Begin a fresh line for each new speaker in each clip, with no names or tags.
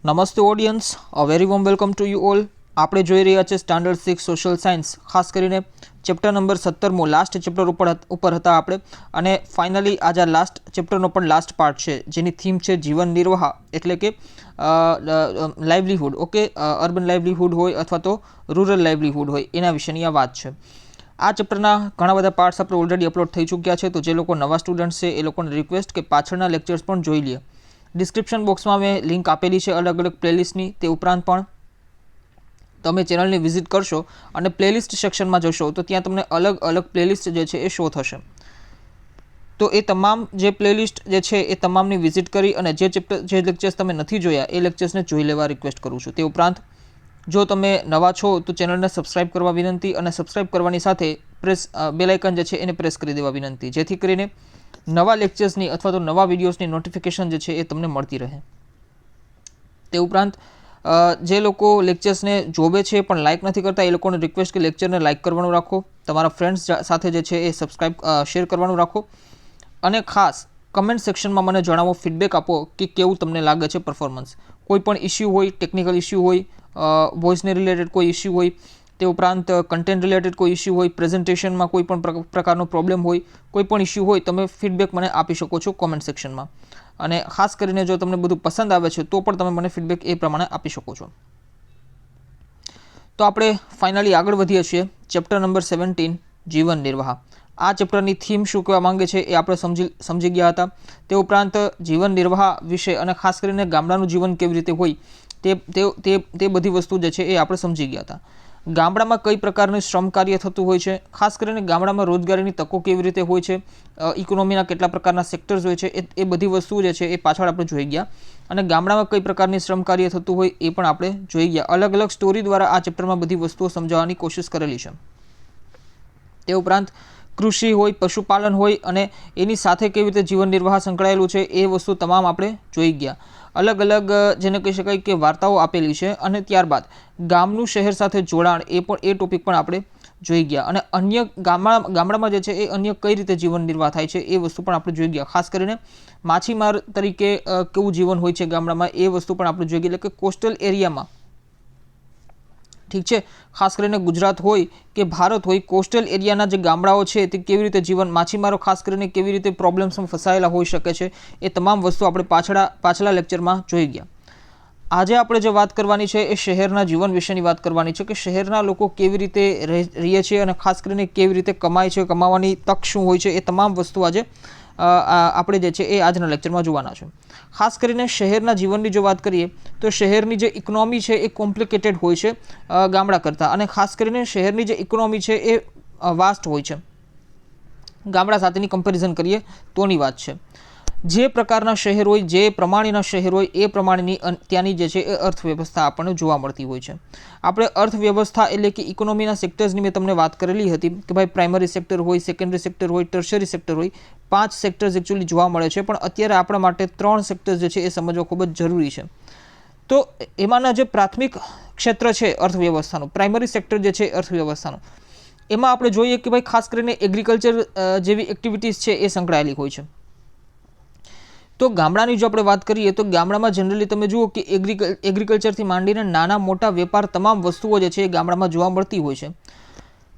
નમસ્તે audience, a very warm welcome to you all. આપણે જોઈ રહ્યા છે સ્ટાન્ડર્ડ 6 સોશિયલ સાયન્સ, ખાસ કરીને ચેપ્ટર નંબર 17મો લાસ્ટ ચેપ્ટર ઉપર હતા આપણે. અને ફાઇનલી આજે લાસ્ટ ચેપ્ટરનો પણ લાસ્ટ પાર્ટ છે, જેની થીમ છે જીવન નિર્વાહ, એટલે કે લાઇવલીહુડ. ઓકે, અર્બન લાઇવલીહુડ હોય અથવા તો રૂરલ લાઇવલીહુડ હોય, એના વિશેની આ વાત છે. આ ચેપ્ટરના ઘણા બધા પાર્ટ્સ આપણે ઓલરેડી અપલોડ થઈ ચૂક્યા છે, તો જે લોકો નવા સ્ટુડન્ટ છે એ લોકોને રિક્વેસ્ટ કે પાછળના લેક્ચર્સ પણ જોઈ લે. ડિસ્ક્રિપ્શન બોક્સમાં મેં લિંક આપેલી છે અલગ અલગ પ્લેલિસ્ટની. તે ઉપરાંત પણ તમે ચેનલને વિઝિટ કરશો અને પ્લેલિસ્ટ સેક્શનમાં જશો તો ત્યાં તમને અલગ અલગ પ્લેલિસ્ટ જે છે એ શો થશે. તો એ તમામ જે પ્લેલિસ્ટ જે છે એ તમામની વિઝિટ કરી અને જે લેક્ચર્સ તમે નથી જોયા એ લેક્ચર્સને જોઈ લેવા રિક્વેસ્ટ કરું છું. તે ઉપરાંત જો તમે નવા છો તો ચેનલને સબસ્ક્રાઇબ કરવા વિનંતી, અને સબસ્ક્રાઇબ કરવાની સાથે બેલ આઇકન જે છે એને પ્રેસ કરી દેવા વિનંતી, જેથી કરીને નવા લેક્ચર્સની અથવા તો નવા વિડીયોઝની નોટિફિકેશન જે છે એ તમને મળતી રહે. તે ઉપરાંત જે લોકો લેક્ચર્સને જોવે છે પણ લાઇક નથી કરતા, એ લોકોને રિક્વેસ્ટ કે લેક્ચરને લાઇક કરવાનું રાખો, તમારા ફ્રેન્ડ્સ સાથે જે છે એ શેર કરવાનું રાખો, અને ખાસ કમેન્ટ સેક્શનમાં મને જણાવો, ફીડબેક આપો કે કેવું તમને લાગે છે પરફોર્મન્સ. કોઈ પણ ઇસ્યુ હોય, ટેકનિકલ ઇસ્યુ હોય, વોઇસને રિલેટેડ કોઈ ઇસ્યુ હોય, તે ઉપરાંત કન્ટેન્ટ રિલેટેડ કોઈ ઇસ્યુ હોય, પ્રેઝન્ટેશનમાં કોઈ પણ પ્રકારનો પ્રોબ્લેમ હોય, કોઈ પણ ઇસ્યુ હોય, તમે ફીડબેક મને આપી શકો છો કોમેન્ટ સેક્શનમાં. અને ખાસ કરીને જો તમને બધું પસંદ આવે છે તો પણ તમે મને ફીડબેક એ પ્રમાણે આપી શકો છો. તો આપણે ફાઇનલી આગળ વધીએ છીએ. ચેપ્ટર નંબર 17 જીવન નિર્વાહ. આ ચેપ્ટરની થીમ શું કહેવા માંગે છે એ આપણે સમજી ગયા હતા. તે ઉપરાંત જીવન નિર્વાહ વિશે અને ખાસ કરીને ગામડાનું જીવન કેવી રીતે હોય તે બધી વસ્તુ જે છે એ આપણે સમજી ગયા હતા. ગામડામાં કઈ પ્રકારનું શ્રમ કાર્ય થતું હોય છે, ખાસ કરીને ગામડામાં રોજગારીની તકો કેવી રીતે હોય છે, ઇકોનોમીના કેટલા પ્રકારના સેક્ટર્સ હોય છે, એ બધી વસ્તુઓ જે છે એ પાછળ આપણે જોઈ ગયા. અને ગામડામાં કઈ પ્રકારની શ્રમ કાર્ય થતું હોય એ પણ આપણે જોઈ ગયા. અલગ અલગ સ્ટોરી દ્વારા આ ચેપ્ટરમાં બધી વસ્તુઓ સમજાવવાની કોશિશ કરેલી છે. તે ઉપરાંત કૃષિ હોય, પશુપાલન હોય અને એની સાથે કેવી રીતે જીવન નિર્વાહ સંકળાયેલું છે એ વસ્તુ તમામ આપણે જોઈ ગયા. અલગ અલગ જેને કહી શકાય કે વાર્તાઓ આપેલી છે. અને ત્યારબાદ ગામનું શહેર સાથે જોડાણ એ ટોપિક પણ આપણે જોઈ ગયા. અને અન્ય ગામડામાં જે છે એ અન્ય કઈ રીતે જીવન નિર્વાહ થાય છે એ વસ્તુ પણ આપણે જોઈ ગયા. ખાસ કરીને માછીમાર તરીકે કેવું જીવન હોય છે ગામડામાં એ વસ્તુ પણ આપણે જોઈ ગયા. એટલે કે કોસ્ટલ એરિયામાં, ઠીક છે, ખાસ કરીને ગુજરાત હોય કે ભારત હોય, કોસ્ટલ એરિયાના જે ગામડાઓ છે તે કેવી રીતે જીવન, માછીમારો ખાસ કરીને કેવી રીતે પ્રોબ્લેમ્સમાં ફસાયેલા હોઈ શકે છે, એ તમામ વસ્તુ આપણે પાછલા લેક્ચરમાં જોઈ ગયા. આજે આપણે જે વાત કરવાની છે એ શહેરના જીવન વિશેની વાત કરવાની છે, કે શહેરના લોકો કેવી રીતે રહે છે અને ખાસ કરીને કેવી રીતે કમાય છે, કમાવાની તક શું હોય છે, એ તમામ વસ્તુ આજે આપણે જે છે એ આજના લેક્ચરમાં જોવાના છે. ખાસ કરીને શહેરના જીવનની જો વાત કરીએ તો શહેરની જે ઇકોનોમી છે એ કોમ્પ્લિકેટેડ હોય છે ગામડા કરતાં. અને ખાસ કરીને શહેરની જે ઇકોનોમી છે એ વાસ્ટ હોય છે ગામડા સાથેની કમ્પેરિઝન કરીએ તોની વાત છે. જે પ્રકારના શહેર હોય, જે પ્રમાણેના શહેર હોય એ પ્રમાણેની ત્યાંની જે છે એ અર્થવ્યવસ્થા આપણને જોવા મળતી હોય છે. આપણે અર્થવ્યવસ્થા એટલે કે ઇકોનોમીના સેક્ટર્સની મેં તમને વાત કરેલી હતી કે ભાઈ પ્રાઇમરી સેક્ટર હોય, સેકન્ડરી સેક્ટર હોય, ટર્શરી સેક્ટર હોય. 5 સેક્ટર્સ એકચ્યુઅલી જોવા મળે છે, પણ અત્યારે આપણા માટે 3 સેક્ટર્સ જે છે એ સમજવા ખૂબ જ જરૂરી છે. તો એમાંના જે પ્રાથમિક ક્ષેત્ર છે અર્થવ્યવસ્થાનું, પ્રાઇમરી સેક્ટર જે છે અર્થવ્યવસ્થાનું, એમાં આપણે જોઈએ કે ભાઈ ખાસ કરીને એગ્રીકલ્ચર જેવી એક્ટિવિટીઝ છે એ સંકળાયેલી હોય છે. તો ગામડાની જો આપણે વાત કરીએ તો ગામડામાં જનરલી તમે જુઓ કે એગ્રીકલ્ચરથી માંડીને નાના મોટા વેપાર તમામ વસ્તુઓ જે છે એ ગામડામાં જોવા મળતી હોય છે.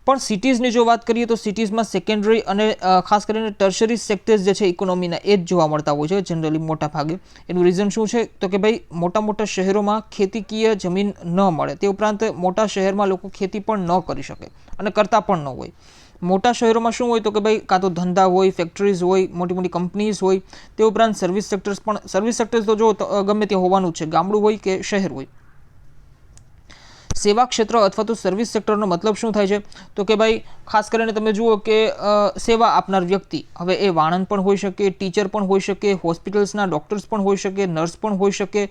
પણ સિટીઝની જો વાત કરીએ તો સિટીઝમાં સેકન્ડરી અને ખાસ કરીને ટર્શરી સેક્ટર્સ જે છે ઇકોનોમીના એ જ જોવા મળતા હોય છે જનરલી મોટા ભાગે. એનું રીઝન શું છે તો કે ભાઈ મોટા શહેરોમાં ખેતીકીય જમીન ન મળે, તે ઉપરાંત મોટા શહેરમાં લોકો ખેતી પણ ન કરી શકે અને કરતા પણ ન હોય. મોટા શહેરોમાં શું હોય તો કે ભાઈ કાં તો ધંધા હોય, ફેક્ટરીઝ હોય, મોટી મોટી કંપનીઝ હોય, તે ઉપરાંત સર્વિસ સેક્ટર્સ તો જો ગમે ત્યાં હોવાનું જ છે, ગામડું હોય કે શહેર હોય. સેવા ક્ષેત્ર અથવા તો સર્વિસ સેક્ટરનો મતલબ શું થાય છે તો કે ભાઈ ખાસ કરીને તમે જુઓ કે સેવા આપનાર વ્યક્તિ, હવે એ વાણંદ પણ હોઈ શકે, ટીચર પણ હોઈ શકે, હોસ્પિટલ્સના ડૉક્ટર્સ પણ હોઈ શકે, નર્સ પણ હોઈ શકે,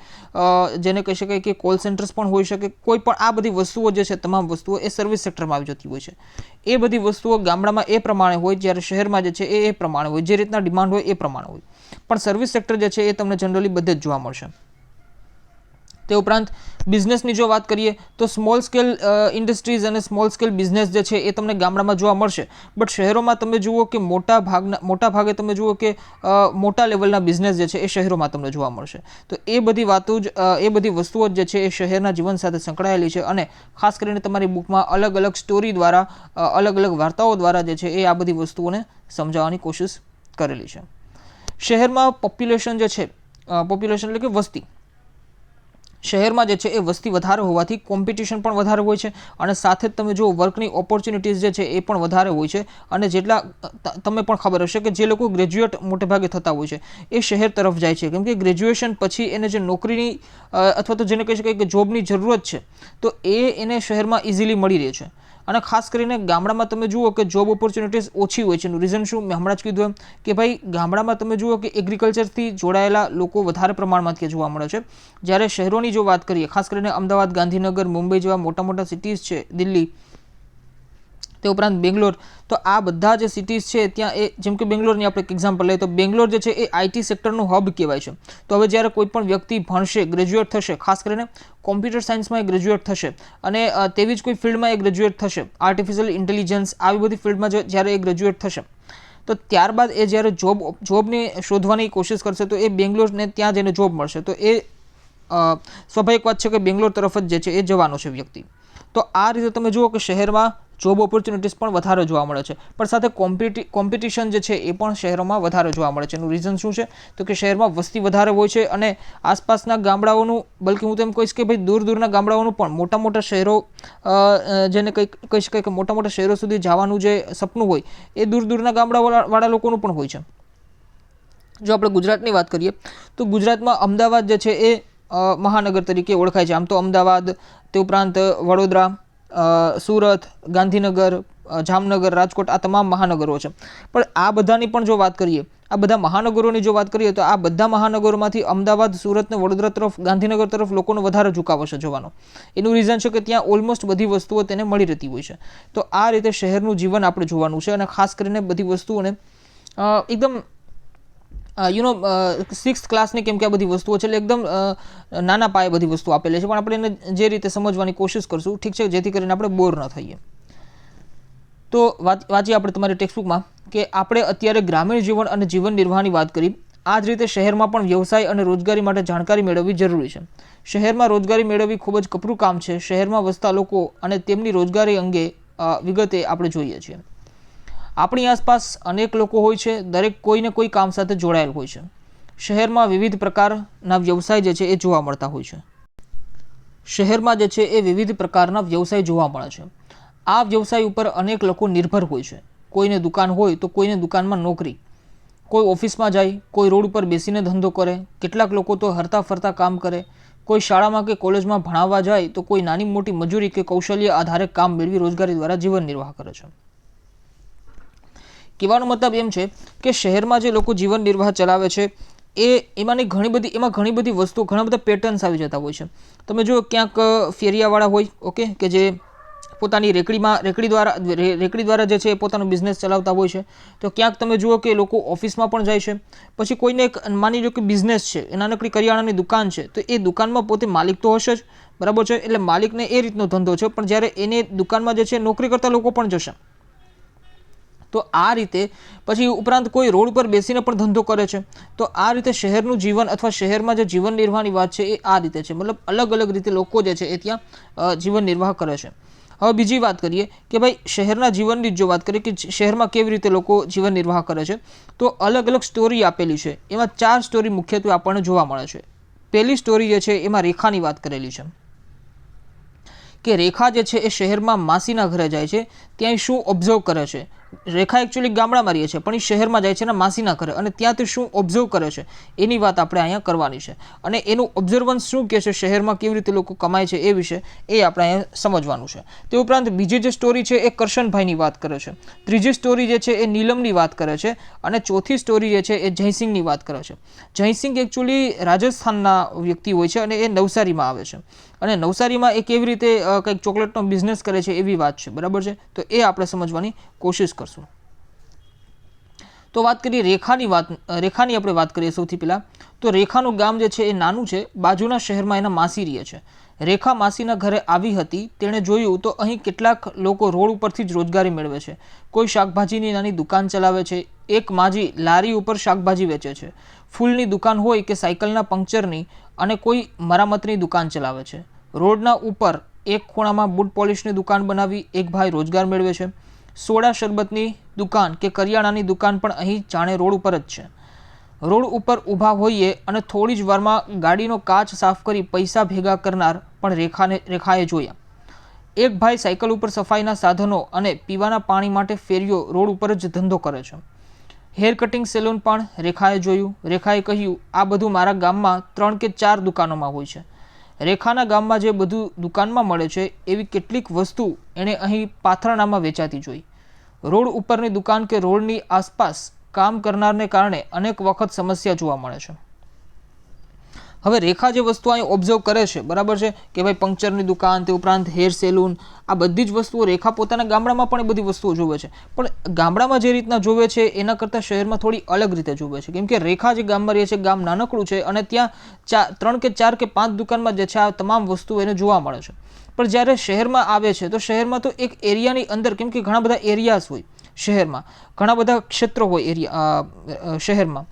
જેને કહી શકાય કે કોલ સેન્ટર્સ પણ હોઈ શકે. કોઈ પણ આ બધી વસ્તુઓ જે છે તમામ વસ્તુઓ એ સર્વિસ સેક્ટરમાં આવી જતી હોય છે. એ બધી વસ્તુઓ ગામડામાં એ પ્રમાણે હોય, જ્યારે શહેરમાં જે છે એ પ્રમાણે હોય, જે રીતના ડિમાન્ડ હોય એ પ્રમાણે હોય. પણ સર્વિસ સેક્ટર જે છે એ તમને જનરલી બધે જ જોવા મળશે. તે ઉપરાંત બિઝનેસની જો વાત કરીએ તો સ્મોલ સ્કેલ ઇન્ડસ્ટ્રીઝ અને સ્મોલ સ્કેલ બિઝનેસ જે છે એ તમને ગામડામાં જોવા મળશે, બટ શહેરોમાં તમે જુઓ કે મોટા ભાગે તમે જુઓ કે મોટા લેવલના બિઝનેસ જે છે એ શહેરોમાં તમને જોવા મળશે. તો એ બધી વસ્તુઓ જે છે એ શહેરના જીવન સાથે સંકળાયેલી છે અને ખાસ કરીને તમારી બુકમાં અલગ અલગ સ્ટોરી દ્વારા, અલગ અલગ વાર્તાઓ દ્વારા જે છે એ આ બધી વસ્તુઓને સમજાવવાની કોશિશ કરેલી છે. શહેરમાં પોપ્યુલેશન જે છે, પોપ્યુલેશન એટલે કે વસ્તી, શહેરમાં જે છે એ વસ્તી વધારે હોવાથી કોમ્પિટિશન પણ વધારે હોય છે અને સાથે જ તમે જો વર્કની ઓપોર્ચ્યુનિટીઝ જે છે એ પણ વધારે હોય છે. અને જેટલા તમને પણ ખબર હશે કે જે લોકો ગ્રેજ્યુએટ મોટે ભાગે થતા હોય છે એ શહેર તરફ જાય છે, કેમ કે ગ્રેજ્યુએશન પછી એને જે નોકરીની અથવા તો જેને કહી શકાય કે જોબની જરૂરત છે તો એને શહેરમાં ઇઝીલી મળી રહે છે. અને ખાસ કરીને ગામડામાં તમે જુઓ કે જોબ ઓપોર્ચ્યુનિટીઝ ઓછી હોય છે. એનું રીઝન શું, મેં હમણાં જ કીધું એમ કે ભાઈ ગામડામાં તમે જુઓ કે એગ્રીકલ્ચરથી જોડાયેલા લોકો વધારે પ્રમાણમાં જોવા મળે છે. જ્યારે શહેરોની જો વાત કરીએ, ખાસ કરીને અમદાવાદ, ગાંધીનગર, મુંબઈ જેવા મોટા મોટા સિટીઝ છે, દિલ્હી, તે ઉપરાંત બેંગ્લોર, તો આ બધા જે સિટીઝ છે ત્યાં જેમ કે બેંગ્લોરની આપણે એક એક્ઝામ્પલ લઈએ તો બેંગ્લોર જે છે એ આઈટી સેક્ટરનું હબ કહેવાય છે. તો હવે જ્યારે કોઈ પણ વ્યક્તિ ભણશે, ગ્રેજ્યુએટ થશે, ખાસ કરીને કોમ્પ્યુટર સાયન્સમાં એ ગ્રેજ્યુએટ થશે અને તેવી જ કોઈ ફિલ્ડમાં એ ગ્રેજ્યુએટ થશે, આર્ટિફિશિયલ ઇન્ટેલિજન્સ આવી બધી ફિલ્ડમાં જ્યારે એ ગ્રેજ્યુએટ થશે તો ત્યારબાદ એ જ્યારે જોબને શોધવાની કોશિશ કરશે તો એ બેંગ્લોરને ત્યાં જઈને જોબ મળશે. તો એ સ્વાભાવિક વાત છે કે બેંગ્લોર તરફ જ જે છે એ જવાનો છે વ્યક્તિ. તો આ રીતે તમે જુઓ કે શહેરમાં જોબ ઓપોર્ચ્યુનિટીઝ પણ વધારે જોવા મળે છે, પણ સાથે કોમ્પિટિશન જે છે એ પણ શહેરોમાં વધારે જોવા મળે છે. એનું રીઝન શું છે તો કે શહેરમાં વસ્તી વધારે હોય છે અને આસપાસના ગામડાઓનું, બલ્કિ હું તો એમ કહીશ કે ભાઈ દૂર દૂરના ગામડાઓનું પણ મોટા મોટા શહેરો, જેને કહી શકાય કે મોટા મોટા શહેરો સુધી જવાનું જે સપનું હોય એ દૂર દૂરના ગામડાવાળા લોકોનું પણ હોય છે. જો આપણે ગુજરાતની વાત કરીએ તો ગુજરાતમાં અમદાવાદ જે છે એ મહાનગર તરીકે ઓળખાય છે. આમ તો અમદાવાદ, તે ઉપરાંત વડોદરા, સુરત, ગાંધીનગર, જામનગર, રાજકોટ, આ તમામ મહાનગરો છે. પણ આ બધાની પણ જો વાત કરીએ, આ બધા મહાનગરોની જો વાત કરીએ તો આ બધા મહાનગરોમાંથી અમદાવાદ, સુરત ને વડોદરા તરફ, ગાંધીનગર તરફ લોકોનો વધારે ઝુકાવ છે જોવાનો. એનું રીઝન છે કે ત્યાં ઓલમોસ્ટ બધી વસ્તુઓ તેને મળી રહેતી હોય છે. તો આ રીતે શહેરનું જીવન આપણે જોવાનું છે અને ખાસ કરીને બધી વસ્તુઓને એકદમ સિક્સ્થ ક્લાસની, કેમ કે આ બધી વસ્તુઓ છે એટલે એકદમ નાના પાયે બધી વસ્તુ આપેલી છે, પણ આપણે એને જે રીતે સમજવાની કોશિશ કરશું, ઠીક છે, જેથી કરીને આપણે બોર ન થઈએ. તો વાંચીએ આપણે તમારી ટેક્સ્ટબુકમાં કે આપણે અત્યારે ગ્રામીણ જીવન અને જીવન નિર્વાહની વાત કરી. આ જ રીતે શહેરમાં પણ વ્યવસાય અને રોજગારી માટે જાણકારી મેળવવી જરૂરી છે. શહેરમાં રોજગારી મેળવવી ખૂબ જ કપરું કામ છે. શહેરમાં વસતા લોકો અને તેમની રોજગારી અંગે વિગતે આપણે જોઈએ છીએ. આપણી આસપાસ અનેક લોકો હોય છે, દરેક કોઈને કોઈ કામ સાથે જોડાયેલ હોય છે. શહેરમાં વિવિધ પ્રકારના વ્યવસાય જે છે એ જોવા મળતા હોય છે. શહેરમાં જે છે એ વિવિધ પ્રકારના વ્યવસાય જોવા મળે છે. આ વ્યવસાય ઉપર અનેક લોકો નિર્ભર હોય છે. કોઈને દુકાન હોય તો કોઈને દુકાનમાં નોકરી, કોઈ ઓફિસમાં જાય, કોઈ રોડ ઉપર બેસીને ધંધો કરે, કેટલાક લોકો તો હરતા ફરતા કામ કરે, કોઈ શાળામાં કે કોલેજમાં ભણાવવા જાય તો કોઈ નાની મોટી મજૂરી કે કૌશલ્ય આધારે કામ મેળવી રોજગારી દ્વારા જીવન નિર્વાહ કરે છે. કહેવાનો મતલબ એમ છે કે શહેરમાં જે લોકો જીવન નિર્વાહ ચલાવે છે એમાં ઘણી બધી વસ્તુઓ, ઘણા બધા પેટર્ન્સ આવી જતા હોય છે. તમે જો ક્યાંક ફેરિયાવાળા હોય, ઓકે, કે જે પોતાની રેકડી દ્વારા જે છે એ પોતાનો બિઝનેસ ચલાવતા હોય છે. તો ક્યાંક તમે જુઓ કે લોકો ઓફિસમાં પણ જાય છે. પછી કોઈને એક માની લો કે બિઝનેસ છે, નાનકડી કરિયાણાની દુકાન છે, તો એ દુકાનમાં પોતે માલિક તો હશે જ, બરાબર છે, એટલે માલિકને એ રીતનો ધંધો છે, પણ જ્યારે એને દુકાનમાં જે છે નોકરી કરતા લોકો પણ જશે. તો આ રીતે પછી ઉપરાંત કોઈ રોડ પર બેસીને પણ ધંધો કરે છે. તો આ રીતે શહેરનું જીવન અથવા શહેરમાં જે જીવન નિર્વાહની વાત છે એ આ રીતે છે. મતલબ અલગ અલગ રીતે લોકો જે છે એ ત્યાં જીવન નિર્વાહ કરે છે. હવે બીજી વાત કરીએ કે ભાઈ શહેરના જીવનની જો વાત કરીએ કે શહેરમાં કેવી રીતે લોકો જીવન નિર્વાહ કરે છે, તો અલગ અલગ સ્ટોરી આપેલી છે. એમાં 4 સ્ટોરી મુખ્યત્વે આપણને જોવા મળે છે. પહેલી સ્ટોરી જે છે એમાં રેખાની વાત કરેલી છે કે રેખા જે છે એ શહેરમાં માસીના ઘરે જાય છે, ત્યાં શું ઓબ્ઝર્વ કરે છે. રેખા એકચ્યુઅલી ગામડામાં રહે છે પણ એ શહેરમાં જાય છે એના માસીના ઘરે, અને ત્યાં તે શું ઓબ્ઝર્વ કરે છે એની વાત આપણે અહીંયા કરવાની છે. અને એનું ઓબ્ઝર્વન્સ શું કહે છે, શહેરમાં કેવી રીતે લોકો કમાય છે એ વિશે એ આપણે અહીંયા સમજવાનું છે. તે ઉપરાંત બીજી જે સ્ટોરી છે એ કરશનભાઈની વાત કરે છે. ત્રીજી સ્ટોરી જે છે એ નીલમની વાત કરે છે. અને ચોથી સ્ટોરી જે છે એ જયસિંહની વાત કરે છે. જયસિંહ એકચ્યુઅલી રાજસ્થાનના વ્યક્તિ હોય છે અને એ નવસારીમાં આવે છે. અને નવસારીમાં એ કેવી રીતે કંઈક ચોકલેટનો બિઝનેસ કરે છે એવી વાત છે, બરાબર છે. તો એ આપણે સમજવાની કોશિશ કરશું. તો વાત કરીએ રેખાની આપણે વાત કરીએ સૌથી પહેલાં તો રેખાનું ગામ જે છે એ નાનું છે. બાજુના શહેરમાં એના માસી રહે છે. રેખા માસીના ઘરે આવી હતી. તેણે જોયું તો અહીં કેટલાક લોકો રોડ ઉપરથી જ રોજગારી મેળવે છે. કોઈ શાકભાજીની નાની દુકાન ચલાવે છે. એક માજી લારી ઉપર શાકભાજી વેચે છે. ફૂલની દુકાન હોય કે સાયકલના પંક્ચરની, અને કોઈ મરામતની દુકાન ચલાવે છે. રોડના ઉપર એક ખૂણામાં બૂટ પોલિશની દુકાન બનાવી એક ભાઈ રોજગાર મેળવે છે. સોડા શરબતની દુકાન કે કરિયાણાની દુકાન પણ અહીં જાણે રોડ ઉપર જ છે. રોડ ઉપર ઊભા હોઈએ અને થોડી જ વારમાં ગાડીનો કાચ સાફ કરી પૈસા ભેગા કરનાર પણ રેખાએ જોયા. એક ભાઈ સાયકલ ઉપર સફાઈના સાધનો અને પીવાના પાણી માટે ફેરીઓ રોડ ઉપર જ ધંધો કરે છે. હેર કટિંગ સેલૂન પણ રેખાએ જોયું. રેખાએ કહ્યું, આ બધું મારા ગામમાં 3 કે 4 દુકાનોમાં હોય છે. રેખાના ગામમાં જે બધું દુકાનમાં મળે છે એવી કેટલીક વસ્તુ એણે અહીં પાથરણામાં વેચાતી જોઈ. રોડ ઉપરની દુકાન કે રોડની આસપાસ કામ કરનારને કારણે અનેક વખત સમસ્યા જોવા મળે છે. હવે રેખા જે વસ્તુ અહીં ઓબ્ઝર્વ કરે છે, બરાબર છે, કે ભાઈ પંક્ચરની દુકાન, તે ઉપરાંત હેર સેલૂન, આ બધી જ વસ્તુઓ રેખા પોતાના ગામડામાં પણ એ બધી વસ્તુઓ જોવે છે. પણ ગામડામાં જે રીતના જોવે છે એના કરતાં શહેરમાં થોડી અલગ રીતે જોવે છે. કેમ કે રેખા જે ગામમાં રહે છે, ગામ નાનકડું છે અને ત્યાં 3 કે 4 કે 5 દુકાનમાં જે છે આ તમામ વસ્તુઓ એને જોવા મળે છે. પણ જ્યારે શહેરમાં આવે છે તો શહેરમાં તો એક એરિયાની અંદર, કેમ કે ઘણા બધા એરિયાઝ હોય શહેરમાં, ઘણા બધા ક્ષેત્રો હોય શહેરમાં,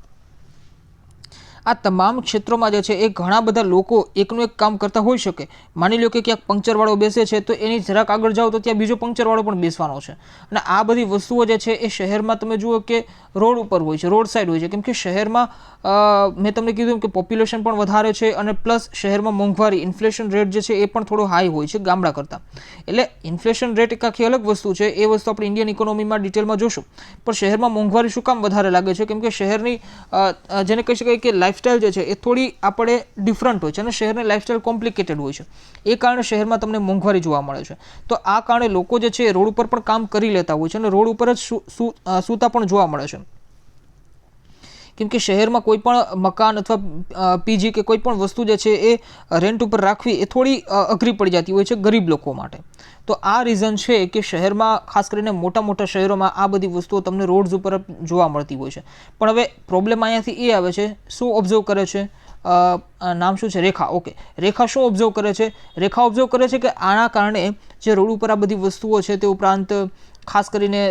આ તમામ ક્ષેત્રોમાં જે છે એ ઘણા બધા લોકો એકનું એક કામ કરતા હોઈ શકે. માની લો કે ક્યાંક પંક્ચરવાળો બેસે છે તો એની જરાક આગળ જાઓ તો ત્યાં બીજો પંક્ચરવાળો પણ બેસવાનો છે. અને આ બધી વસ્તુઓ જે છે એ શહેરમાં તમે જુઓ કે રોડ ઉપર હોય છે, રોડ સાઈડ હોય છે. કેમ કે શહેરમાં મેં તમને કીધું કે પોપ્યુલેશન પણ વધારે છે અને પ્લસ શહેરમાં મોંઘવારી, ઇન્ફ્લેશન રેટ જે છે એ પણ થોડો હાઈ હોય છે ગામડા કરતાં. એટલે ઇન્ફ્લેશન રેટ એક આખી અલગ વસ્તુ છે, એ વસ્તુ આપણે ઇન્ડિયન ઇકોનોમીમાં ડિટેલમાં જોશું. પણ શહેરમાં મોંઘવારી શું કામ વધારે લાગે છે? કેમ કે શહેરની જેને કહી શકાય કે લાઇફસ્ટાઇલ જે છે એ થોડી આપણે ડિફરન્ટ હોય છે અને શહેરની લાઇફસ્ટાઇલ કોમ્પ્લિકેટેડ હોય છે. એ કારણે શહેરમાં તમને મોંઘવારી જોવા મળે છે. તો આ કારણે લોકો જે છે એ રોડ ઉપર પણ કામ કરી લેતા હોય છે અને રોડ ઉપર જ સૂતા પણ જોવા મળે છે. કેમ કે શહેરમાં કોઈ પણ મકાન અથવા પીજી કે કોઈ પણ વસ્તુ જે છે એ રેન્ટ ઉપર રાખવી એ થોડી અઘરી પડી જતી હોય છે ગરીબ લોકો માટે. તો આ રીઝન છે કે શહેરમાં, ખાસ કરીને મોટા શહેરોમાં, આ બધી વસ્તુઓ તમને રોડ્સ ઉપર જોવા મળતી હોય છે. પણ હવે પ્રોબ્લેમ અહીંયાથી એ આવે છે, શું ઓબ્ઝર્વ કરે છે? નામ શું છે? રેખા. ઓકે, રેખા શું ઓબ્ઝર્વ કરે છે? રેખા ઓબ્ઝર્વ કરે છે કે આના કારણે જે રોડ ઉપર આ બધી વસ્તુઓ છે તે ઉપરાંત ખાસ કરીને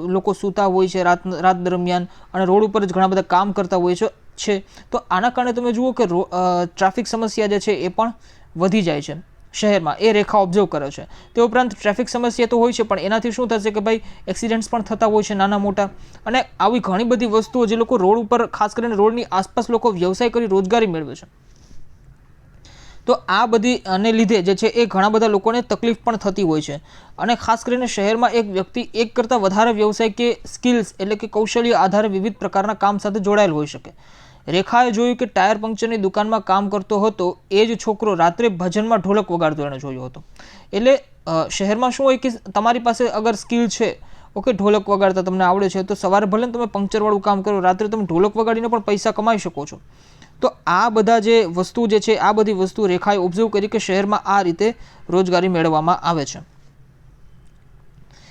લોકો સૂતા હોય છે રાત દરમિયાન અને રોડ ઉપર જ ઘણા બધા કામ કરતા હોય છે. તો આના કારણે તમે જુઓ કે ટ્રાફિક સમસ્યા જે છે એ પણ વધી જાય છે શહેરમાં. એ રેખા ઓબ્ઝર્વ કરે છે. તે ઉપરાંત ટ્રાફિક સમસ્યા તો હોય છે, પણ એનાથી શું થશે કે ભાઈ એક્સિડન્ટ્સ પણ થતા હોય છે નાના મોટા. અને આવી ઘણી બધી વસ્તુઓ જે લોકો રોડ ઉપર, ખાસ કરીને રોડની આસપાસ લોકો વ્યવસાય કરી રોજગારી મેળવે છે, તો આ બધી આને લીધે જે છે એ ઘણા બધા લોકોને તકલીફ પણ થતી હોય છે. અને ખાસ કરીને શહેરમાં એક વ્યક્તિ એક કરતાં વધારે વ્યવસાય કે સ્કિલ્સ એટલે કે કૌશલ્ય આધારે વિવિધ પ્રકારના કામ સાથે જોડાયેલ હોઈ શકે. રેખાએ જોયું કે ટાયર પંક્ચરની દુકાનમાં કામ કરતો હતો એ જ છોકરો રાત્રે ભજનમાં ઢોલક વગાડતો એણે જોયો હતો. એટલે શહેરમાં શું હોય કે તમારી પાસે અગર સ્કિલ છે, ઓકે, ઢોલક વગાડતા તમને આવડે છે, તો સવારે ભલે તમે પંક્ચરવાળું કામ કરો, રાત્રે તમે ઢોલક વગાડીને પણ પૈસા કમાઈ શકો છો. તો આ બધા જે વસ્તુ જે છે, આ બધી વસ્તુ રેખાએ ઓબ્ઝર્વ કરી કે શહેરમાં આ રીતે રોજગારી મેળવવામાં આવે છે.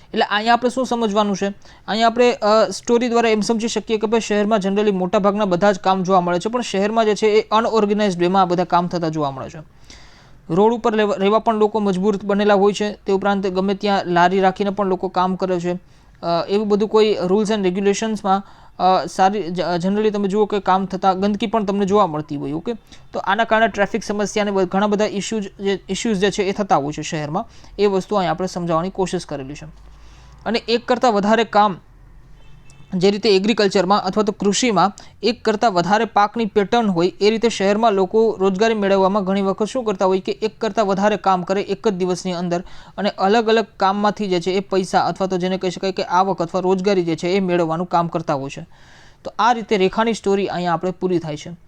એટલે અહીંયા આપણે શું સમજવાનું છે? અહીંયા આપણે સ્ટોરી દ્વારા એમ સમજી શકીએ કે ભાઈ શહેરમાં જનરલી મોટાભાગના બધા જ કામ જોવા મળે છે, પણ શહેરમાં જે છે એ અનઓર્ગેનાઇઝડ વેમાં આ બધા કામ થતા જોવા મળે છે. રોડ ઉપર રહેવા પણ લોકો મજબૂર બનેલા હોય છે. તે ઉપરાંત ગમે ત્યાં લારી રાખીને પણ લોકો કામ કરે છે. એવું બધું કોઈ રૂલ્સ એન્ડ રેગ્યુલેશન્સમાં જનરલી તમે જુઓ કે કામ થતાં ગંદકી પણ તમને જોવા મળતી હોય. ઓકે, તો આના કારણે ટ્રાફિક સમસ્યા અને ઘણા બધા ઇસ્યુઝ જે છે એ થતા હોય છે શહેરમાં. એ વસ્તુ અહીં આપણે સમજાવવાની કોશિશ કરેલી છે. અને એક કરતાં વધારે કામ, જે રીતે એગ્રીકલ્ચરમાં અથવા તો કૃષિમાં એક કરતાં વધારે પાકની પેટર્ન હોય, એ રીતે શહેરમાં લોકો રોજગારી મેળવવામાં ઘણી વખત શું કરતા હોય કે એક કરતાં વધારે કામ કરે એક જ દિવસની અંદર, અને અલગ અલગ કામમાંથી જે છે એ પૈસા અથવા તો જેને કહી શકાય કે આવક અથવા રોજગારી જે છે એ મેળવવાનું કામ કરતા હોય છે. તો આ રીતે રેખાની સ્ટોરી અહીંયા આપણે પૂરી થાય છે.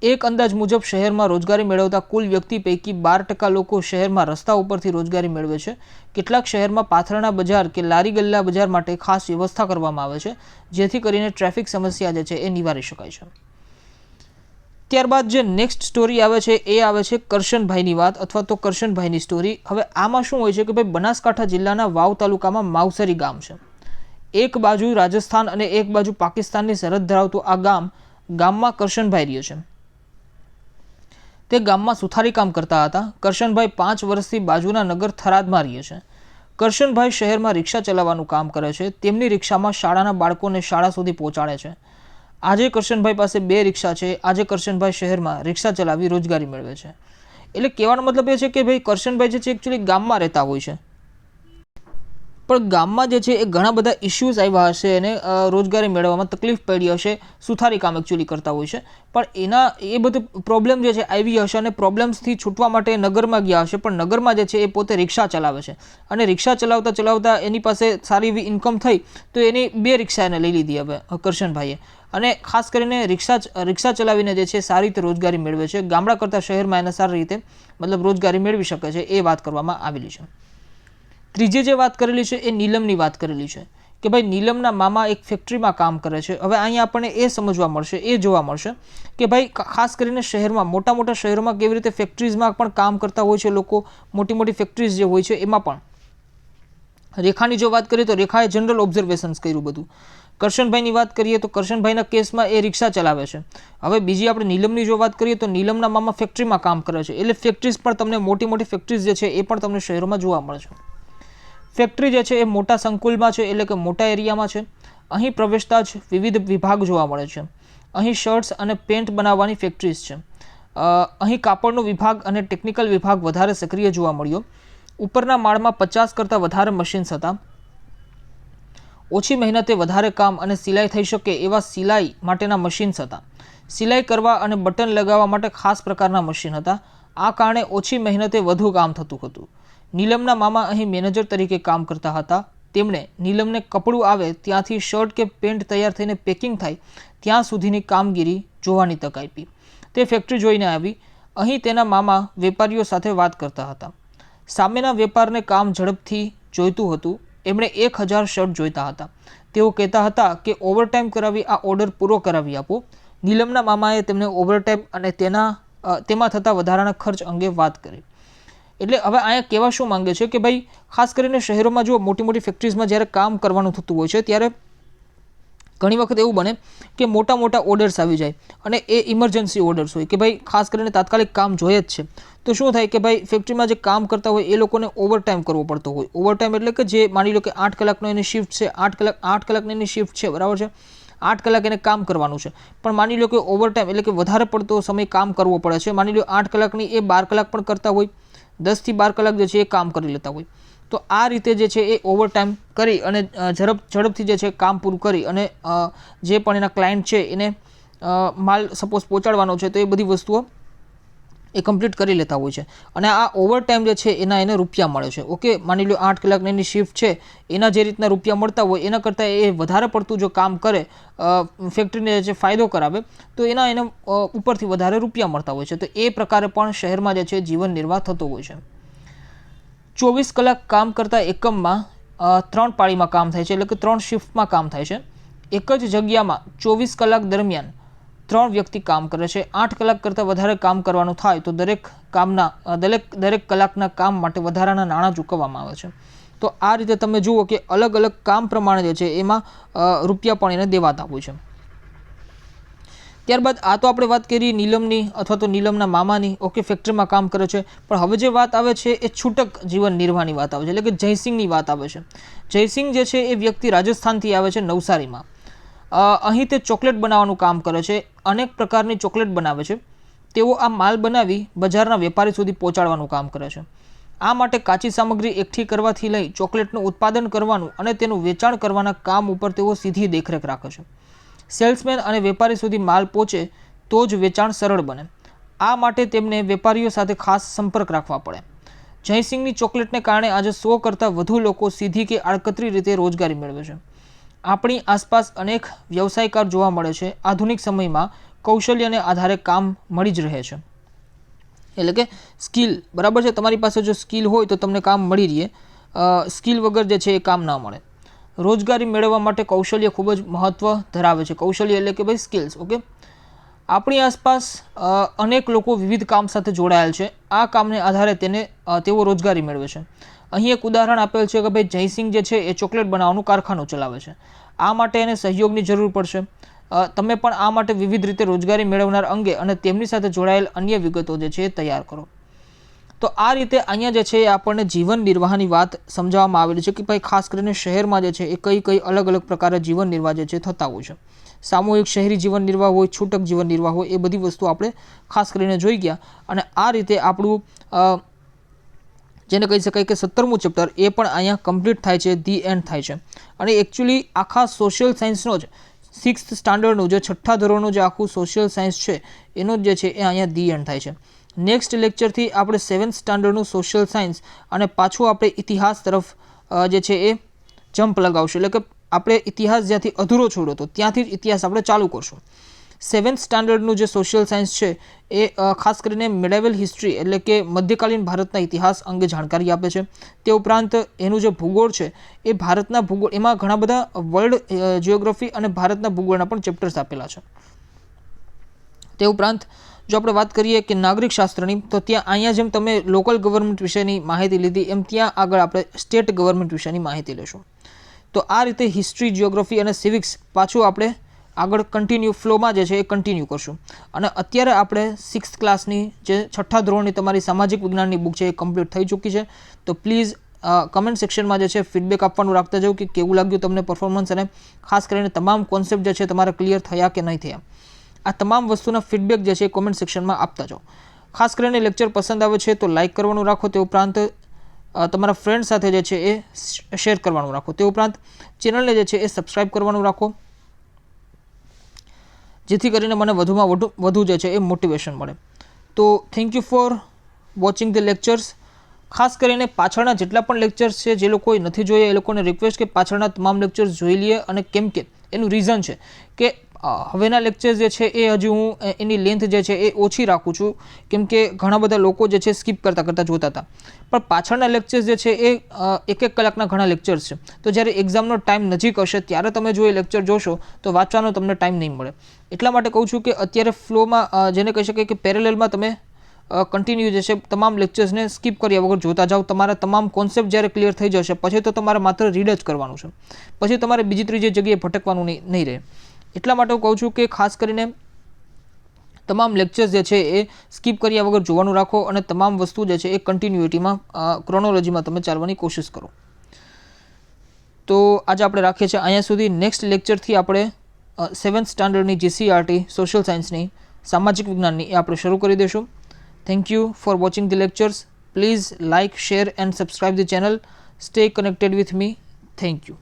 એક અંદાજ મુજબ શહેરમાં રોજગારી મેળવતા કુલ વ્યક્તિ પૈકી 12% લોકો શહેરમાં રસ્તા ઉપરથી રોજગારી મેળવે છે. કેટલાક શહેરમાં પાથરણા બજાર કે લારી ગલ્લા બજાર માટે ખાસ વ્યવસ્થા કરવામાં આવે છે, જેથી કરીને ટ્રાફિક સમસ્યા જે છે એ નિવારી શકાય છે. ત્યારબાદ જે નેક્સ્ટ સ્ટોરી આવે છે એ આવે છે કરશનભાઈની વાત અથવા તો કરશનભાઈની સ્ટોરી. હવે આમાં શું હોય છે કે ભાઈ બનાસકાંઠા જિલ્લાના વાવ તાલુકામાં માવસરી ગામ છે. એક બાજુ રાજસ્થાન અને એક બાજુ પાકિસ્તાનની સરહદ ધરાવતું આ ગામમાં કરશનભાઈ રહ્યો છે. તે ગામમાં સુથારી કામ કરતા હતા. કરશનભાઈ 5 વર્ષથી બાજુના નગર થરાદમાં રહે છે. કરશનભાઈ શહેરમાં રિક્ષા ચલાવવાનું કામ કરે છે. તેમની રિક્ષામાં શાળાના બાળકોને શાળા સુધી પહોંચાડે છે. આજે કરશનભાઈ પાસે 2 રિક્ષા છે. આજે કરશનભાઈ શહેરમાં રિક્ષા ચલાવી રોજગારી મેળવે છે. એટલે કહેવાનો મતલબ એ છે કે ભાઈ કરશનભાઈ જે છે એકચ્યુઅલી ગામમાં રહેતા હોય છે, પણ ગામમાં જે છે એ ઘણા બધા ઇસ્યુઝ આવ્યા હશે અને રોજગારી મેળવવામાં તકલીફ પડી હશે. સુથારી કામ એકચ્યુઅલી કરતા હોય છે, પણ એ બધું પ્રોબ્લેમ જે છે આવી હશે અને પ્રોબ્લેમ્સથી છૂટવા માટે નગરમાં ગયા હશે. પણ નગરમાં જે છે એ પોતે રિક્ષા ચલાવે છે અને રિક્ષા ચલાવતા ચલાવતા એની પાસે સારી એવી ઇન્કમ થઈ તો એની 2 રિક્ષા એને લઈ લીધી હવે કરશનભાઈએ. અને ખાસ કરીને રિક્ષા ચલાવીને જે છે સારી રીતે રોજગારી મેળવે છે. ગામડા કરતાં શહેરમાં એને સારી રીતે મતલબ રોજગારી મેળવી શકે છે, એ વાત કરવામાં આવેલી છે. ત્રીજી જે વાત કરેલી છે એ નીલમની વાત કરેલી છે કે ભાઈ નીલમના મામા એક ફેક્ટરીમાં કામ કરે છે. હવે અહીંયા આપણને એ સમજવા મળશે, એ જોવા મળશે કે ભાઈ ખાસ કરીને શહેરમાં, મોટા મોટા શહેરોમાં કેવી રીતે ફેક્ટરીઝમાં પણ કામ કરતા હોય છે લોકો. મોટી મોટી ફેક્ટરીઝ જે હોય છે એમાં પણ. રેખાની જો વાત કરીએ તો રેખાએ જનરલ ઓબ્ઝર્વેશન્સ કર્યું બધું. કરશનભાઈની વાત કરીએ તો કરશનભાઈના કેસમાં એ રિક્ષા ચલાવે છે. હવે બીજી આપણે નીલમની જો વાત કરીએ તો નીલમના મામા ફેક્ટરીમાં કામ કરે છે. એટલે ફેક્ટરીઝ પણ તમને મોટી મોટી ફેક્ટરીઝ જે છે એ પણ તમને શહેરોમાં જોવા મળે છે. ફેક્ટરી જે છે એ મોટા સંકુલમાં છે, એટલે કે મોટા એરિયામાં છે. અહીં પ્રવેશતા જ વિવિધ વિભાગ જોવા મળે છે. અહીં શર્ટ્સ અને પેન્ટ બનાવવાની ફેક્ટરીઝ છે. અહીં કાપડનો વિભાગ અને ટેકનિકલ વિભાગ વધારે સક્રિય જોવા મળ્યો. ઉપરના માળમાં 50 કરતાં વધારે મશીન્સ હતા. ઓછી મહેનતે વધારે કામ અને સિલાઈ થઈ શકે એવા સિલાઈ માટેના મશીન્સ હતા. સિલાઈ કરવા અને બટન લગાવવા માટે ખાસ પ્રકારના મશીન હતા. આ કારણે ઓછી મહેનતે વધુ કામ થતું હતું. નીલમના મામા અહીં મેનેજર તરીકે કામ કરતા હતા. તેમણે નીલમને કપડું આવે ત્યાંથી શર્ટ કે પેન્ટ તૈયાર થઈને પેકિંગ થાય ત્યાં સુધીની કામગીરી જોવાની તક આપી. તે ફેક્ટરી જોઈને આવી. અહીં તેના મામા વેપારીઓ સાથે વાત કરતા હતા. સામેના વેપારને કામ ઝડપથી જોઈતું હતું. એમણે 1000 શર્ટ જોઈતા હતા. તેઓ કહેતા હતા કે ઓવરટાઈમ કરાવી આ ઓર્ડર પૂરો કરાવી આપો. નીલમના મામાએ તેમને ઓવરટાઈમ અને તેમાં થતા વધારાના ખર્ચ અંગે વાત કરી. એટલે હવે અહીંયા કહેવા શું માંગે છે કે ભાઈ ખાસ કરીને શહેરોમાં જો મોટી મોટી ફેક્ટરીઝમાં જ્યારે કામ કરવાનું થતું હોય છે ત્યારે ઘણી વખત એવું બને કે મોટા મોટા ઓર્ડર્સ આવી જાય અને એ ઇમરજન્સી ઓર્ડર્સ હોય કે ભાઈ ખાસ કરીને તાત્કાલિક કામ જોઈએ જ છે. તો શું થાય કે ભાઈ ફેક્ટરીમાં જે કામ કરતા હોય એ લોકોને ઓવરટાઈમ કરવો પડતો હોય. ઓવરટાઈમ એટલે કે જે માની લો કે 8 કલાકનો એની શિફ્ટ છે, 8 કલાકની એની શિફ્ટ છે, બરાબર છે, 8 કલાક એને કામ કરવાનું છે. પણ માની લો કે ઓવરટાઈમ એટલે કે વધારે પડતો સમય કામ કરવો પડે છે. માની લો 8 કલાકની એ 12 કલાક પણ કરતા હોય, 10 થી 12 કલાક જે છે એ કામ કરી લેતા હોય. તો આ રીતે જે છે એ ઓવરટાઈમ કરી અને ઝડપથી જે છે કામ પૂરું કરી અને જે પણ એના ક્લાયન્ટ છે એને માલ સપોઝ પહોંચાડવાનો છે તો એ બધી વસ્તુઓ એ કમ્પ્લીટ કરી લેતા હોય છે. અને આ ઓવરટાઈમ જે છે એને રૂપિયા મળે છે. ઓકે, માની લો 8 કલાકની એની શિફ્ટ છે, એના જે રીતના રૂપિયા મળતા હોય એના કરતાં એ વધારે પડતું જો કામ કરે, ફેક્ટરીને જે ફાયદો કરાવે તો એને ઉપરથી વધારે રૂપિયા મળતા હોય છે. તો એ પ્રકારે પણ શહેરમાં જે છે જીવન નિર્વાહ થતો હોય છે. 24 કલાક કામ કરતા એકમમાં 3 પાળીમાં કામ થાય છે, એટલે કે 3 શિફ્ટમાં કામ થાય છે. એક જ જગ્યામાં 24 કલાક દરમિયાન 3 વ્યક્તિ કામ કરે છે. 8 કલાક કરતાં વધારે કામ કરવાનું થાય તો દરેક કલાકના કામ માટે વધારાના નાણાં ચૂકવવામાં આવે છે. તો આ રીતે તમે જુઓ કે અલગ અલગ કામ પ્રમાણે જે છે એમાં રૂપિયા પણ એને દેવાતા હોય છે. ત્યારબાદ આ તો આપણે વાત કરી નીલમની અથવા તો નીલમના મામાની. ઓકે, ફેક્ટરીમાં કામ કરે છે. પણ હવે જે વાત આવે છે એ છૂટક જીવન નિર્વાહની વાત આવે છે, એટલે કે જયસિંહની વાત આવે છે. જયસિંહ જે છે એ વ્યક્તિ રાજસ્થાનથી આવે છે, નવસારીમાં. અહીં તે ચોકલેટ બનાવવાનું કામ કરે છે. અનેક પ્રકારની ચોકલેટ બનાવે છે. તેઓ આ માલ બનાવી બજારના વેપારી સુધી પહોંચાડવાનું કામ કરે છે. આ માટે કાચી સામગ્રી એકઠી કરવાથી લઈ ચોકલેટનું ઉત્પાદન કરવાનું અને તેનું વેચાણ કરવાના કામ ઉપર તેઓ સીધી દેખરેખ રાખે છે. સેલ્સમેન અને વેપારી સુધી માલ પહોંચે તો જ વેચાણ સરળ બને. આ માટે તેમને વેપારીઓ સાથે ખાસ સંપર્ક રાખવા પડે. જયસિંહની ચોકલેટને કારણે આજે 100 કરતાં વધુ લોકો સીધી કે આડકતરી રીતે રોજગારી મેળવે છે. આપણી આસપાસ અનેક વ્યવસાયકાર જોવા મળે છે. આધુનિક સમયમાં કૌશલ્યને આધારે કામ મળી જ રહે છે, એટલે કે સ્કિલ, બરાબર છે. તમારી પાસે જો સ્કિલ હોય તો તમને કામ મળી રહે. સ્કિલ વગર જે છે એ કામ ના મળે. રોજગારી મેળવવા માટે કૌશલ્ય ખૂબ જ મહત્ત્વ ધરાવે છે. કૌશલ્ય એટલે કે ભાઈ સ્કિલ્સ. ઓકે, આપણી આસપાસ અનેક લોકો વિવિધ કામ સાથે જોડાયેલ છે. આ કામને આધારે તેઓ રોજગારી મેળવે છે. અહીં એક ઉદાહરણ આપેલ છે કે ભાઈ જયસિંહ જે છે એ ચોકલેટ બનાવવાનું કારખાનું ચલાવે છે. આ માટે એને સહયોગની જરૂર પડશે. તમે પણ આ માટે વિવિધ રીતે રોજગારી મેળવનાર અંગે અને તેમની સાથે જોડાયેલ અન્ય વિગતો જે છે એ તૈયાર કરો. તો આ રીતે અહીંયા જે છે એ આપણને જીવન નિર્વાહની વાત સમજાવવામાં આવેલી છે કે ભાઈ ખાસ કરીને શહેરમાં જે છે એ કઈ અલગ અલગ પ્રકારે જીવન નિર્વાહ જે છે થતા હોય છે. સામૂહિક શહેરી જીવન નિર્વાહ હોય, છૂટક જીવન નિર્વાહ હોય, એ બધી વસ્તુ આપણે ખાસ કરીને જોઈ ગયા. અને આ રીતે આપણું જેને કહી શકાય કે 17મું ચેપ્ટર એ પણ અહીંયા કમ્પ્લીટ થાય છે, ધી એન્ડ થાય છે. અને એકચ્યુઅલી આખા સોશિયલ સાયન્સનો જ 6th સ્ટાન્ડર્ડનું જે 6ઠ્ઠા ધોરણનું જે આખું સોશિયલ સાયન્સ છે એનો જે છે એ અહીંયા ધી એન્ડ થાય છે. નેક્સ્ટ લેક્ચરથી આપણે 7th સ્ટાન્ડર્ડનું સોશિયલ સાયન્સ અને પાછું આપણે ઇતિહાસ તરફ જે છે એ જમ્પ લગાવશું. એટલે કે આપણે ઇતિહાસ જ્યાંથી અધૂરો છોડ્યો હતો ત્યાંથી જ ઇતિહાસ આપણે ચાલુ કરશું. 7th સ્ટાન્ડર્ડનું જે સોશિયલ સાયન્સ છે એ ખાસ કરીને મિડેવલ હિસ્ટ્રી એટલે કે મધ્યકાલીન ભારતના ઇતિહાસ અંગે જાણકારી આપે છે. તે ઉપરાંત એનું જે ભૂગોળ છે એ ભારતના ભૂગોળ, એમાં ઘણા બધા વર્લ્ડ જિયોગ્રાફી અને ભારતના ભૂગોળના પણ ચેપ્ટર્સ આપેલા છે. તે ઉપરાંત જો આપણે વાત કરીએ કે નાગરિક શાસ્ત્રની, તો ત્યાં અહીંયા જેમ તમે લોકલ ગવર્મેન્ટ વિશેની માહિતી લીધી એમ ત્યાં આગળ આપણે સ્ટેટ ગવર્મેન્ટ વિશેની માહિતી લેશું. તો આ રીતે હિસ્ટ્રી, જિયોગ્રાફી અને સિવિક્સ પાછું આપણે આગળ કન્ટિન્યુ ફ્લોમાં જે છે એ કન્ટિન્યુ કરશું. અને અત્યારે આપણે 6th ક્લાસની જે 6ઠ્ઠા ધોરણની તમારી સામાજિક વિજ્ઞાનની બુક છે એ કમ્પ્લીટ થઈ ચૂકી છે. તો પ્લીઝ કમેન્ટ સેક્શનમાં જે છે ફીડબેક આપવાનું રાખતા જાઓ કે કેવું લાગ્યું તમને પરફોર્મન્સ, અને ખાસ કરીને તમામ કોન્સેપ્ટ જે છે તમારે ક્લિયર થયા કે નહીં થયા. આ તમામ વસ્તુના ફીડબેક જે છે એ કોમેન્ટ સેક્શનમાં આપતા જાઓ. ખાસ કરીને લેક્ચર પસંદ આવે છે તો લાઇક કરવાનું રાખો. તે ઉપરાંત તમારા ફ્રેન્ડ સાથે જે છે એ શેર કરવાનું રાખો. તે ઉપરાંત ચેનલને જે છે એ સબસ્ક્રાઈબ કરવાનું રાખો, જેથી કરીને મને વધુમાં વધુ જે છે એ મોટિવેશન મળે. તો thank you for watching the lectures. ખાસ કરીને પાછળના જેટલા પણ લેક્ચર્સ છે જે લોકોએ નથી જોયા એ લોકોને રિક્વેસ્ટ કે પાછળના તમામ લેક્ચર્સ જોઈ લઈએ. અને કેમ કે એનું રીઝન છે કે હવેના લેક્ચર્સ જે છે એ હજુ હું એની લેન્થ જે છે એ ઓછી રાખું છું, કેમ કે ઘણા બધા લોકો જે છે સ્કીપ કરતાં જોતા હતા. પણ પાછળના લેક્ચર્સ જે છે એ 1-1 કલાકના ઘણા લેક્ચર્સ છે. તો જ્યારે એક્ઝામનો ટાઈમ નજીક હશે ત્યારે તમે જો એ લેક્ચર જોશો તો વાંચવાનો તમને ટાઈમ નહીં મળે. એટલા માટે કહું છું કે અત્યારે ફ્લોમાં જેને કહી શકાય કે પેરેલલમાં તમે કન્ટિન્યુ જે છે તમામ લેક્ચર્સને સ્કીપ કર્યા વગર જોતા જાઓ. તમારા તમામ કોન્સેપ્ટ જ્યારે ક્લિયર થઈ જશે પછી તો તમારે માત્ર રીડ જ કરવાનું છે. પછી તમારે બીજી ત્રીજી જગ્યાએ ભટકવાનું નહીં રહે. એટલા માટે હું કહું છું કે ખાસ કરીને તમામ લેક્ચર્સ જે છે એ સ્કીપ કર્યા વગર જોવાનું રાખો અને તમામ વસ્તુ જે છે એ કન્ટિન્યુટીમાં ક્રોનોલોજીમાં તમે ચાલવાની કોશિશ કરો. તો આજે આપણે રાખીએ છીએ અહીંયા સુધી. નેક્સ્ટ લેક્ચરથી આપણે 7th સ્ટાન્ડર્ડની GCERT સોશિયલ સાયન્સની સામાજિક વિજ્ઞાનની એ આપણે શરૂ કરી દઈશું. Thank you for watching the lectures. Please like, share and subscribe the channel. Stay connected with me. Thank you.